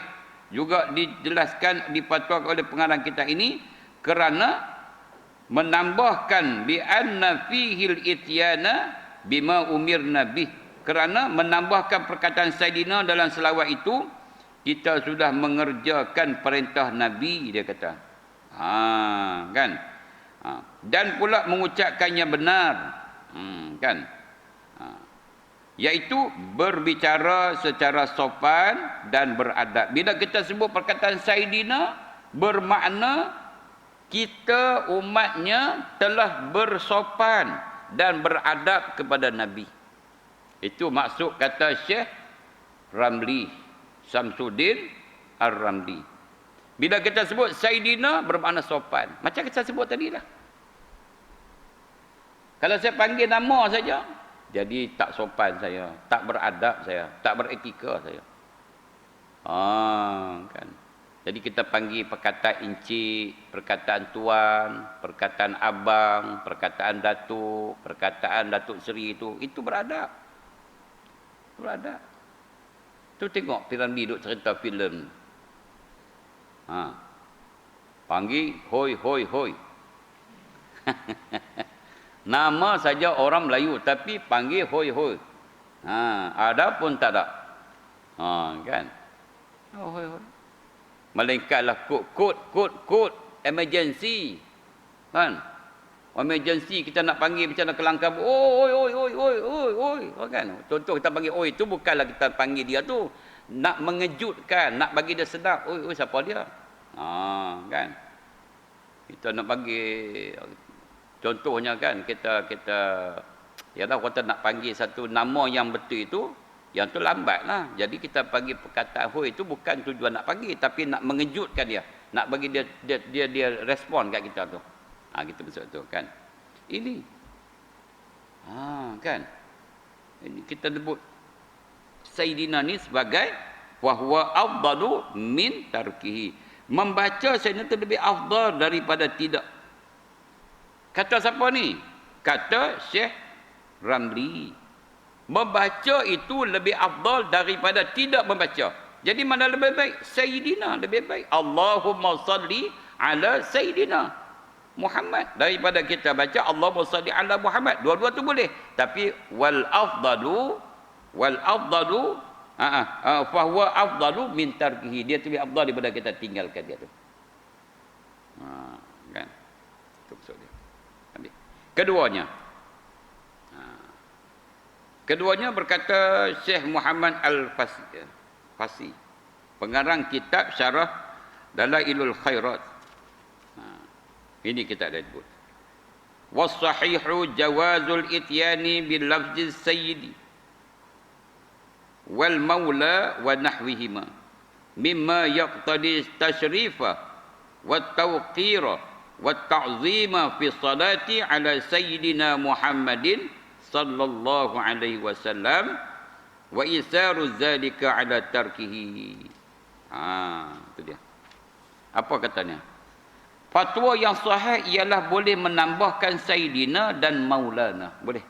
juga dijelaskan, difatwakan oleh pengarang kita ini kerana menambahkan bi anna fihil ityana bima umirna bih, kerana menambahkan perkataan Sayyidina dalam selawat itu kita sudah mengerjakan perintah Nabi, dia kata. Kan? Dan pula mengucapkannya benar. Kan? Iaitu berbicara secara sopan dan beradab. Bila kita sebut perkataan Sayyidina, bermakna kita umatnya telah bersopan dan beradab kepada Nabi. Itu maksud kata Syekh Ramli, Samsuddin Ar-Ramli. Bila kita sebut Sayyidina, bermakna sopan. Macam kita sebut tadi lah. Kalau saya panggil nama saja, jadi tak sopan saya, tak beradab saya, tak beretika saya. Kan. Jadi kita panggil perkataan encik, perkataan tuan, perkataan abang, perkataan datuk, perkataan Datuk Seri itu beradab. Beradab. Tu tengok Piramli duk cerita filem. Panggil hoi hoi hoi. Nama saja orang Melayu tapi panggil hoi hoi. Ada pun tak ada. Kan? Hoi hoi. Melainkanlah kod emergency. Kan? Emergency kita nak panggil macam nak kelangkap. Oi. Kan? Contoh kita panggil oi, itu bukanlah kita panggil dia tu nak mengejutkan, nak bagi dia sedap. Oi siapa dia? Kan? Kita nak panggil, contohnya kan kita ya dah kita nak panggil satu nama yang betul itu, yang tu lambatlah. Jadi kita panggil perkataan hoi itu bukan tujuan nak panggil, tapi nak mengejutkan dia, nak bagi dia respon kat kita tu. Gitu maksud tu kan. Ini kan. Ini kita sebut Sayyidina ni sebagai wahwa afdalu min tarkihi. Membaca Sayyidina itu lebih afdal daripada tidak. Kata siapa ni? Kata Syekh Ramli. Membaca itu lebih afdal daripada tidak membaca. Jadi mana lebih baik? Sayyidina lebih baik. Allahumma salli ala Sayyidina Muhammad. Daripada kita baca Allahumma salli ala Muhammad. Dua-dua tu boleh. Tapi wal afdalu fahuwa afdalu min tarkihi. Dia tu lebih afdal daripada kita tinggalkan dia tu. Kan? Itu maksud dia. Keduanya berkata Syekh Muhammad Al-Fasi, pengarang kitab Syarah Dalailul Khairat. Ini kita ada sebut. Was-sahihu jawazul ityani bil lafziz sayyidi wal maula wa nahwihima mimma yaqtadi tashrifa wat tawqira wat ta'zima fi salati ala sayyidina Muhammadin sallallahu alaihi wasallam wa isaru zalika ala tarkihi. Itu dia. Apa katanya? Fatwa yang sahih ialah boleh menambahkan Sayyidina dan Maulana. Boleh.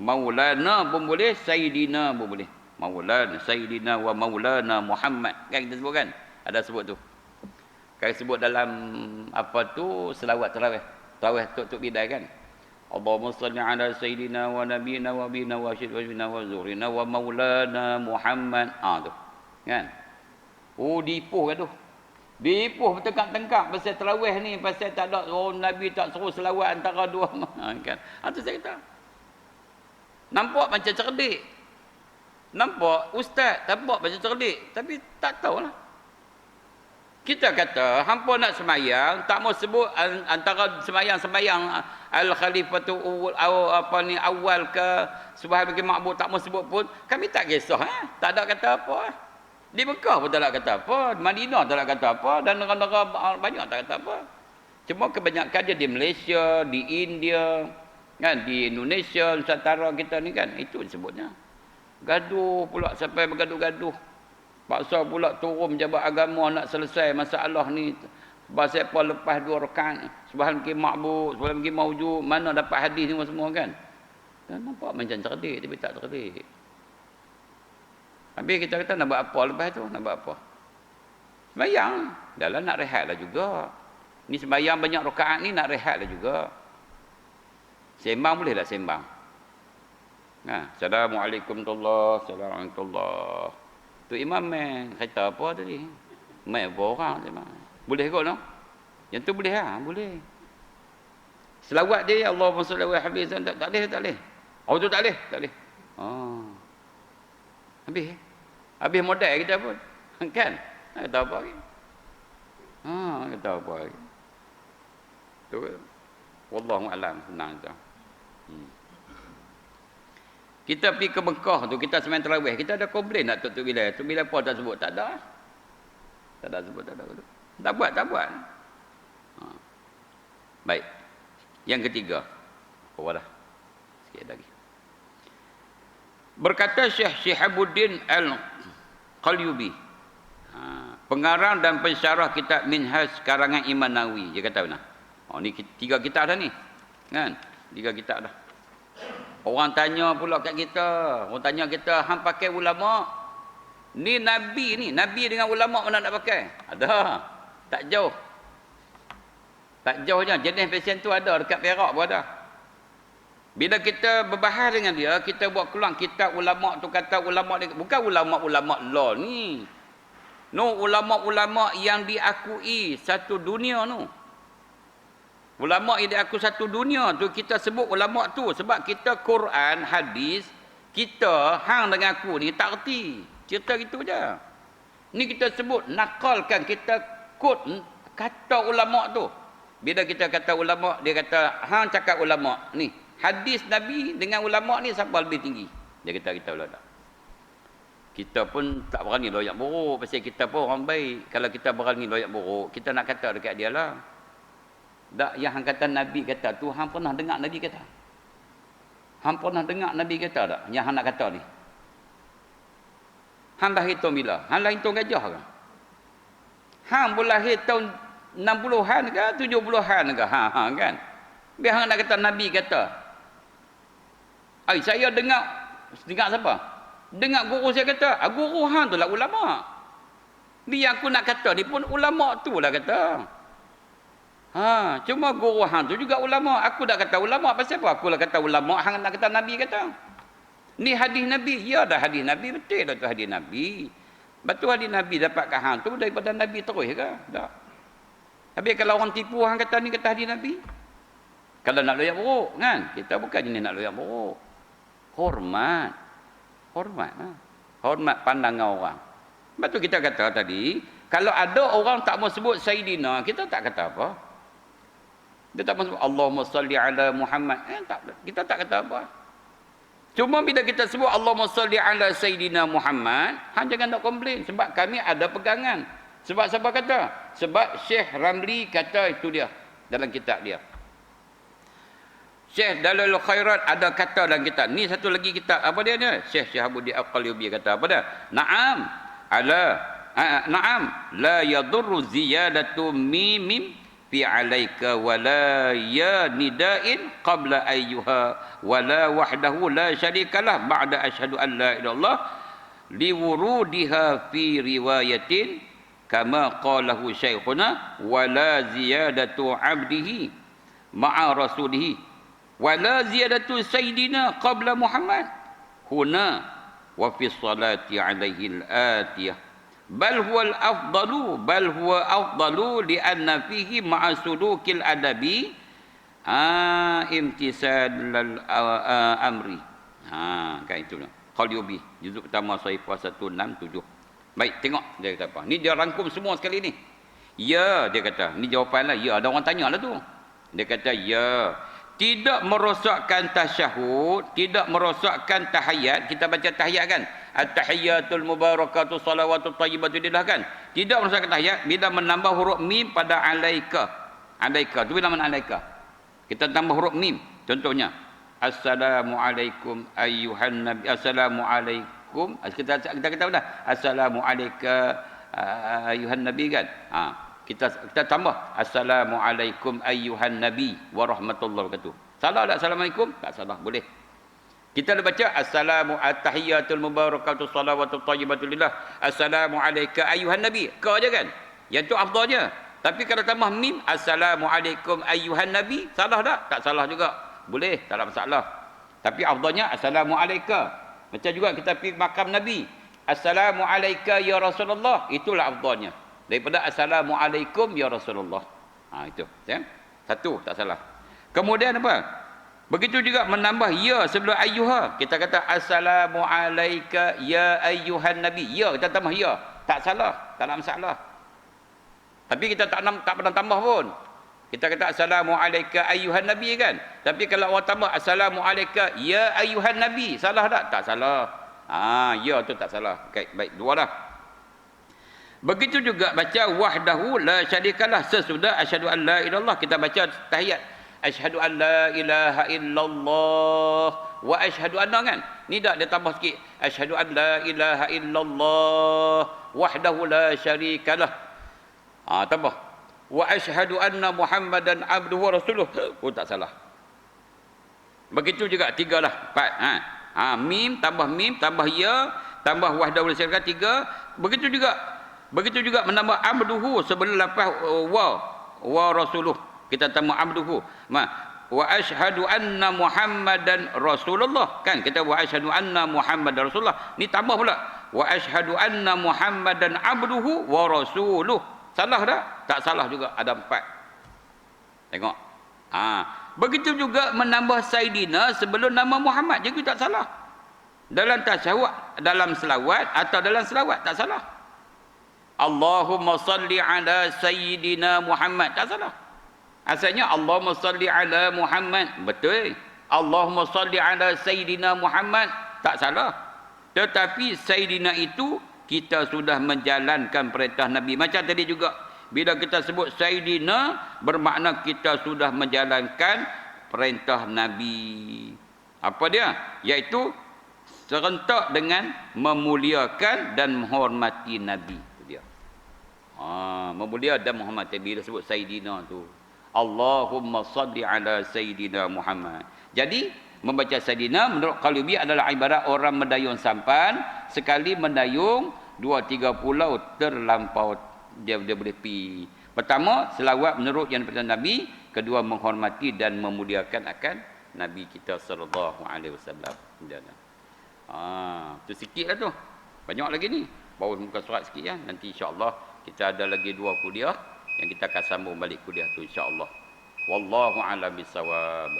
Maulana pun boleh, Sayyidina pun boleh. Maulana, Sayyidina wa Maulana Muhammad. Kan kita sebut kan? Ada sebut tu. Kan sebut dalam apa tu, selawat tarawih. Tarawih tuk bidai kan? Allahumma salli ala Sayyidina wa Nabina wa Bina wa Syedina wa Zurina wa Maulana Muhammad. Tu. Kan? Dipuh kan tu. Dipuh bertengkak-tengkak pasal tarawih ni, pasal tak ada Nabi tak suruh selawat antara dua kan. Itu saya kata. Nampak macam cerdik. Nampak ustaz, nampak macam cerdik, tapi tak tahulah. Kita kata hampa nak semayang, tak mau sebut antara sembayang al-khalifatu awal ke subhan bagi makbul, tak mau sebut pun, kami tak kisah tak ada kata apa. Di Mekah pun tak nak kata apa, di Madinah tak nak kata apa, dan negara-negara banyak tak kata apa. Cuma kebanyakan dia di Malaysia, di India, kan, di Indonesia, Nusantara kita ni kan, itu disebutnya. Gaduh pula sampai bergaduh-gaduh. Paksa pula turun jabat agama nak selesai masalah ni. Pasal apa lepas 2 rakaat, subhan ki ma'bud, subhan ki maujud, mana dapat hadis ni semua kan. Dan nampak macam cerdik tapi tak cerdik. Habis kita kata nak buat apa lepas tu? Nak buat apa? Sembayang. Dah lah nak rehat lah juga. Ni sembahyang banyak rakaat ni nak rehat lah juga. Sembang boleh tak sembang? Assalamualaikum warahmatullahi wabarakatuh. Tu imam kata apa tadi? Mai apa orang sembang? Boleh kot no? Yang tu boleh lah, boleh. Selawat dia Allahumma shalli ala habib tak boleh. Oh tu tak boleh. Oh. Habis modal kita pun. Kan? Kata apa lagi? Kata apa lagi? Tu wallahu alam, senang tu. Kita pergi ke Mekah tu, kita sembahyang tarawih, kita ada komplain tak Tok Bilal? Tok Bilal apa tak sebut? Tak ada. Tak ada sebut, tak ada. Tak buat. Baik. Yang ketiga. Dah. Sikit lagi. Berkata Syekh Syihabuddin Al-Qalyubi, pengarang dan pensyarah kitab Minhaj karangan Imam Nawawi, dia kata benar. Ni 3 kitab dah ni. Kan? 3 kitab dah. Orang tanya pula kat kita, orang tanya kita, hang pakai ulama? Ni nabi dengan ulama mana nak pakai? Ada. Tak jauh. Tak jauh je. Jenis pesen tu ada dekat Perak pun ada. Bila kita berbahas dengan dia, kita buat keluar kitab ulama tu, kata ulama ni bukan ulama-ulama law ni. No, ulama-ulama yang diakui satu dunia tu. Ulama yang diakui satu dunia tu kita sebut ulama tu sebab kita Quran, hadis, kita hang dengan aku ni tak erti. Cerita gitu je. Ni kita sebut nakalkan, kita quote kata ulama tu. Bila kita kata ulama, dia kata hang cakap ulama ni. Hadis Nabi dengan ulama ni siapa lebih tinggi? Dia kata kita pula tak. Kita pun tak berani loyak buruk pasal kita pun orang baik. Kalau kita berani loyak buruk, kita nak kata dekat dia lah. Tak, yang hang kata Nabi kata tu, hang pernah dengar Nabi kata? Hang pernah dengar Nabi kata tak? Yang hang nak kata ni. Hang lahir tahun bila? Hang lahir tahun gajah ke? Hang boleh lahir tahun 60-an ke 70-an ke? Kan? Biar hang nak kata Nabi kata. Saya dengar siapa? Dengar guru saya kata. Guru hang tu lah ulama. Biar aku nak kata ni pun ulama tu lah kata. Cuma guru hang tu juga ulama. Aku dah kata ulama. Pasal apa aku lah kata ulama, hang nak kata Nabi kata? Ni hadis Nabi. Ya dah hadis Nabi, betul dah tu hadis Nabi. Betul hadis Nabi dapat kat hang tu daripada Nabi terus ke? Tak. Habis kalau orang tipu hang kata ni kata hadis Nabi. Kalau nak loyak buruk kan? Kita bukan jenis nak loyak buruk. Hormat. Hormat pandangan orang. Sebab tu kita kata tadi, kalau ada orang tak mau sebut Sayyidina, kita tak kata apa. Dia tak mahu sebut Allahumma salli ala Muhammad. Kita tak kata apa. Cuma bila kita sebut Allahumma salli ala Sayyidina Muhammad, hang jangan nak komplain. Sebab kami ada pegangan. Sebab siapa kata? Sebab Syekh Ramli kata itu dia. Dalam kitab dia. Syekh Dalil Khairat ada kata dalam kitab. Ni satu lagi kitab. Apa dia ni? Syekh Syihabuddin Al-Qalyubi kata apa dia? Naam. Naam. La yadurru ziyadatu mimim fi alaika wala ya nidain qabla ayyuha wala wahdahu la syarikalah ba'da asyhadu an la ilaha illallah liwurudiha fi riwayatin kama qalahu syekhuna wala ziyadatu abdihi ma'a rasulihi wala ziyadatu sayyidina qabla Muhammad huna wa fi salati alaihi al-atiyah bal huwa afdalu lianna fihi ma'a sulukil adabi imtisal amri. Kan itu Qalyubi juzuk pertama Saifah 167. Baik, tengok dia kata apa. Ni dia rangkum semua sekali ni. Ya, dia kata. Ni jawapanlah. Ya, ada orang tanya lah tu. Dia kata ya. Tidak merosakkan tasyahud, tidak merosakkan tahiyat. Kita baca tahiyat kan? At-tahiyyatul mubarakatuh salawatut thayyibatu lillah kan? Tidak merosakkan tahiyat bila menambah huruf mim pada alaika. Alaika tu bila mana alaika? Kita tambah huruf mim. Contohnya assalamualaikum ayyuhan nabi. Assalamualaikum. Kita kata apa dah? Assalamualaikum ayyuhan nabi kan? Kita tambah assalamualaikum ayyuhan nabi wa rahmatullahi wabarakatuh. Salah tak assalamualaikum? Tak salah, boleh. Kita dah baca assalamu at-tahiyyatul mubarakatuh salawatut thayyibatu lillah. Assalamu alayka ayyuhan nabi. Kau aja kan? Yang tu afdalnya. Tapi kalau tambah mim, assalamualaikum ayyuhan nabi, salah tak? Tak salah juga. Boleh, tak ada masalah. Tapi afdalnya assalamualaikum. Macam juga kita pergi makam Nabi. Assalamualaikum ya Rasulullah. Itulah afdalnya. Daripada assalamualaikum ya Rasulullah. Ha, itu. Ya? Satu, tak salah. Kemudian apa? Begitu juga menambah ya sebelum ayyuha. Kita kata assalamualaikum ya ayyuhan nabi. Ya, kita tambah ya. Tak salah, tak ada masalah. Tapi kita tak pernah tambah pun. Kita kata assalamualaikum ayyuhan nabi kan. Tapi kalau orang tambah assalamualaikum ya ayyuhan nabi, salah tak? Tak salah. Ya tu tak salah. Okay, baik, dua dah. Begitu juga baca wahdahu la syarikalah sesudah asyhadu an la ilallah. Kita baca tahiyat. Asyhadu an la ilaha illallah wa asyhadu anna kan. Ni tak dia tambah sikit. Asyhadu an la ilaha illallah wahdahu la syarikalah. Tambah. Wa asyhadu anna Muhammadan abduhu wa rasuluh. Oh tak salah. Begitu juga tiga lah. Empat. Mim tambah ya tambah wahdahu la syarikalah tiga. Begitu juga menambah abduhu sebelum lafaz wa rasuluh. Kita tambah abduhu. Wa asyhadu anna Muhammadan Rasulullah. Kan kita wa asyhadu anna Muhammadan Rasulullah. Ni tambah pula. Wa asyhadu anna Muhammadan abduhu wa rasuluh. Salah tak? Tak salah juga. Ada empat. Tengok. Begitu juga menambah Sayyidina sebelum nama Muhammad. Juga tak salah. Dalam tasyahud, dalam selawat atau dalam selawat. Tak salah. Allahumma salli ala Sayyidina Muhammad. Tak salah. Asalnya Allahumma salli ala Muhammad. Betul. Allahumma salli ala Sayyidina Muhammad. Tak salah. Tetapi Sayyidina itu kita sudah menjalankan perintah Nabi. Macam tadi juga. Bila kita sebut Sayyidina, bermakna kita sudah menjalankan perintah Nabi. Apa dia? Iaitu serentak dengan memuliakan dan menghormati Nabi. Itu dia. Memulia dan menghormati. Bila sebut Sayyidina tu. Allahumma salli ala Sayyidina Muhammad. Jadi, membaca Sayyidina menurut Qalubi adalah ibarat orang mendayung sampan. Sekali mendayung, 2-3 pulau terlampau. Dia boleh pergi. Pertama, selawat menurut yang daripada Nabi. Kedua, menghormati dan memuliakan akan Nabi kita sallallahu alaihi wasallam. Tu sikit lah tu. Banyak lagi ni. Baru muka surat sikit ya. Nanti insya-Allah kita ada lagi 2 kuliah yang kita akan sambung balik kuliah tu insya-Allah. Wallahu a'lam bissawab.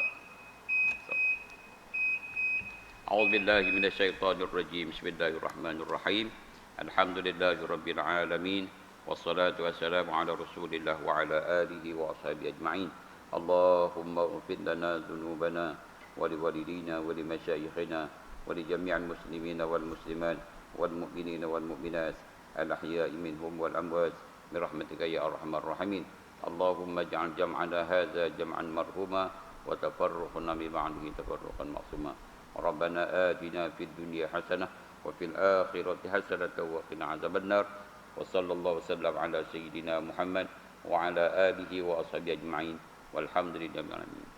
A'udzu billahi minasyaitonir rajim. Bismillahirrahmanirrahim. Alhamdulillahirabbil alamin. Wassalatu wassalamu ala Rasulillah wa ala alihi wa ashabihi ajma'in. Allahumma ighfir lana dhunubana wa liwalidina wa limasyayikhina wa li jami'il muslimina wal muslimat wal mu'minina wal mu'minat al-ahya'i minhum wal amwat برحمتك يا أرحم الراحمين. اللهم اجعل جمعنا هذا جمعا مرحوما وتفرقنا من بعده تفرقا معصوما. ربنا آتنا في الدنيا حسنة وفي الآخرة حسنة وقنا عذاب النار. وصلى الله وسلم على سيدنا محمد وعلى آله وأصحابه أجمعين والحمد لله رب العالمين.